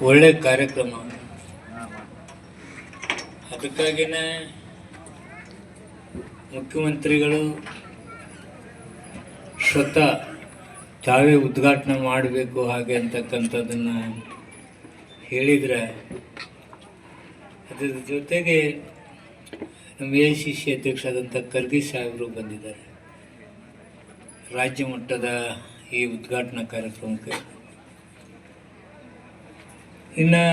ಒಳ್ಳೆ ಕಾರ್ಯಕ್ರಮ. ಅದಕ್ಕಾಗಿಯೇ ಮುಖ್ಯಮಂತ್ರಿಗಳು ಸ್ವತಃ ತಾವೇ ಉದ್ಘಾಟನೆ ಮಾಡಬೇಕು ಹಾಗೆ ಅಂತಕ್ಕಂಥದ್ದನ್ನು ಹೇಳಿದರೆ, ಅದರ ಜೊತೆಗೆ ನಮ್ಮ AICC ಅಧ್ಯಕ್ಷರಾದಂಥ ಖರ್ಗೆ ಸಾಹೇಬರು ಬಂದಿದ್ದಾರೆ ರಾಜ್ಯ ಮಟ್ಟದ ಈ ಉದ್ಘಾಟನಾ ಕಾರ್ಯಕ್ರಮಕ್ಕೆ. ಇನ್ನು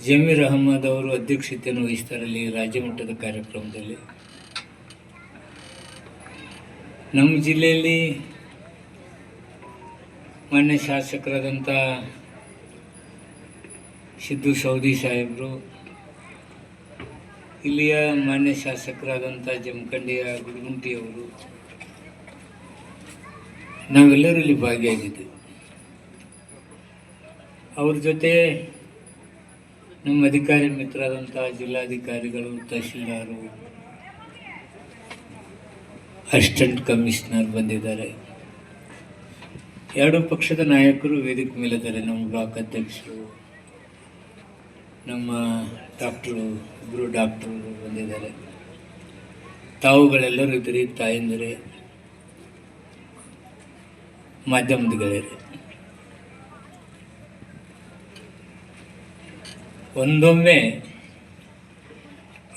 ಜಮೀರ್ ಅಹಮದ್ ಅವರು ಅಧ್ಯಕ್ಷತೆಯನ್ನು ವಹಿಸ್ತಾರಲ್ಲಿ ರಾಜ್ಯ ಮಟ್ಟದ ಕಾರ್ಯಕ್ರಮದಲ್ಲಿ. ನಮ್ಮ ಜಿಲ್ಲೆಯಲ್ಲಿ ಮಾನ್ಯ ಶಾಸಕರಾದಂಥ ಸಿದ್ದು ಸೌದಿ ಸಾಹೇಬರು, ಇಲ್ಲಿಯ ಮಾನ್ಯ ಶಾಸಕರಾದಂಥ ಜಮಖಂಡಿಯ ಗುಡುಗುಂಟಿಯವರು, ನಾವೆಲ್ಲರೂ ಇಲ್ಲಿ ಭಾಗಿಯಾಗಿದ್ದೇವೆ. ಅವ್ರ ಜೊತೆ ನಮ್ಮ ಅಧಿಕಾರಿ ಮಿತ್ರರಾದಂಥ ಜಿಲ್ಲಾಧಿಕಾರಿಗಳು, ತಹಶೀಲ್ದಾರು, ಅಸಿಸ್ಟೆಂಟ್ ಕಮಿಷನರ್ ಬಂದಿದ್ದಾರೆ. ಎರಡು ಪಕ್ಷದ ನಾಯಕರು ವೇದಿಕೆ ಮೇಲಿದ್ದಾರೆ. ನಮ್ಮ ಬ್ಲಾಕ್ ಅಧ್ಯಕ್ಷರು, ನಮ್ಮ ಇಬ್ಬರು ಡಾಕ್ಟರು ಬಂದಿದ್ದಾರೆ. ತಾವುಗಳೆಲ್ಲರೂ ಇದ್ದೀರಿ, ತಾಯಂದಿರೇ, ಮಾಧ್ಯಮದ ಗೆಳೆಯರೇ. ಒಂದೊಮ್ಮೆ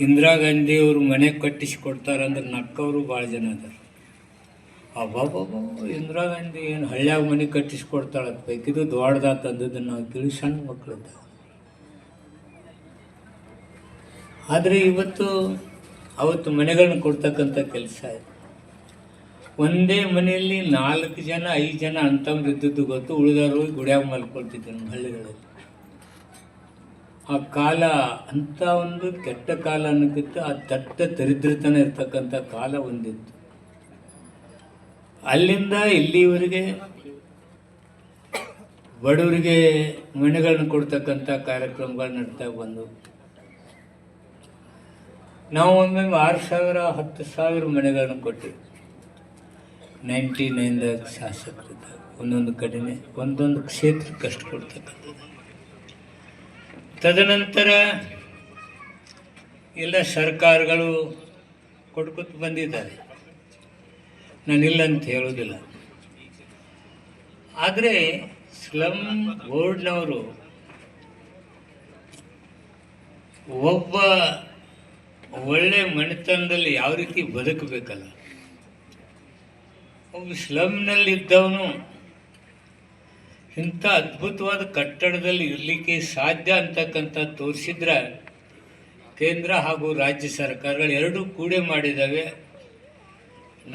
ಇಂದಿರಾ ಗಾಂಧಿಯವರು ಮನೆ ಕಟ್ಟಿಸಿಕೊಡ್ತಾರಂದ್ರೆ ನಕ್ಕವರು ಭಾಳ ಜನ ಅದಾರ. ಅಬ್ಬಾಬಾಬಾ, ಇಂದಿರಾ ಗಾಂಧಿ ಏನು ಹಳ್ಳ್ಯಾಗ ಮನೆ ಕಟ್ಟಿಸ್ಕೊಡ್ತಾಳೆ ಬೇಕಿದ್ದು ದೊಡ್ಡದಾತ ಅಂದದನ್ನು ನಾವು ತಿಳಿ ಸಣ್ಣ ಮಕ್ಕಳಿದ್ದ. ಆದರೆ ಅವತ್ತು ಮನೆಗಳನ್ನ ಕೊಡ್ತಕ್ಕಂಥ ಕೆಲಸ ಆಯಿತು. ಒಂದೇ ಮನೆಯಲ್ಲಿ 4 ಜನ 5 ಜನ ಅಂತಂದ್ರೆ ಇದ್ದದ್ದು ಗೊತ್ತು. ಉಳಿದವರು ಗುಡಿಯಾಗ ಮಲ್ಕೊಳ್ತಿದ್ರು ನಮ್ಮ ಹಳ್ಳಿಗಳಲ್ಲಿ. ಆ ಕಾಲ ಅಂಥ ಒಂದು ಕೆಟ್ಟ ಕಾಲ ಅನ್ನೋಕ್ಕಿಂತ ಆ ದಟ್ಟ ದರಿದ್ರತನ ಇರ್ತಕ್ಕಂಥ ಕಾಲ ಒಂದಿತ್ತು. ಅಲ್ಲಿಂದ ಇಲ್ಲಿವರೆಗೆ ಬಡವರಿಗೆ ಮನೆಗಳನ್ನ ಕೊಡ್ತಕ್ಕಂಥ ಕಾರ್ಯಕ್ರಮಗಳು ನಡ್ತಾ ಬಂದವು. ನಾವು ಒಮ್ಮೆ 6,000 10,000 ಮನೆಗಳನ್ನ ಕೊಟ್ಟಿವಿ 99ದಾಗ ಶಾಸಕರಿದ್ದಾಗ. ಒಂದೊಂದು ಕಡೆನೇ ಒಂದೊಂದು ಕ್ಷೇತ್ರಕ್ಕೆ ಅಷ್ಟು ಕೊಡ್ತಕ್ಕಂಥದ್ದು. ತದನಂತರ ಎಲ್ಲ ಸರ್ಕಾರಗಳು ಕೊಟ್ಕೊತ ಬಂದಿದ್ದಾರೆ, ನಾನಿಲ್ಲ ಅಂತ ಹೇಳೋದಿಲ್ಲ. ಆದರೆ ಸ್ಲಮ್ ಬೋರ್ಡ್ನವರು ಒಬ್ಬ ಒಳ್ಳೆ ಮನೆತನದಲ್ಲಿ ಯಾವ ರೀತಿ ಬದುಕಬೇಕಲ್ಲ, ಒಬ್ಬ ಸ್ಲಮ್ನಲ್ಲಿದ್ದವನು ಇಂಥ ಅದ್ಭುತವಾದ ಕಟ್ಟಡದಲ್ಲಿ ಇರಲಿಕ್ಕೆ ಸಾಧ್ಯ ಅಂತಕ್ಕಂಥ ತೋರಿಸಿದ್ರೆ ಕೇಂದ್ರ ಹಾಗೂ ರಾಜ್ಯ ಸರ್ಕಾರಗಳು ಎರಡೂ ಕೂಡೆ ಮಾಡಿದ್ದಾವೆ.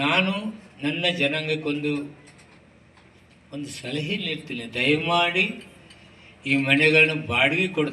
ನಾನು ನನ್ನ ಜನಾಂಗಕ್ಕೊಂದು ಸಲಹೆ ನೀಡ್ತೀನಿ, ದಯಮಾಡಿ ಈ ಮನೆಗಳನ್ನ ಬಾಡಿಗೆ ಕೊಡ್ತಾ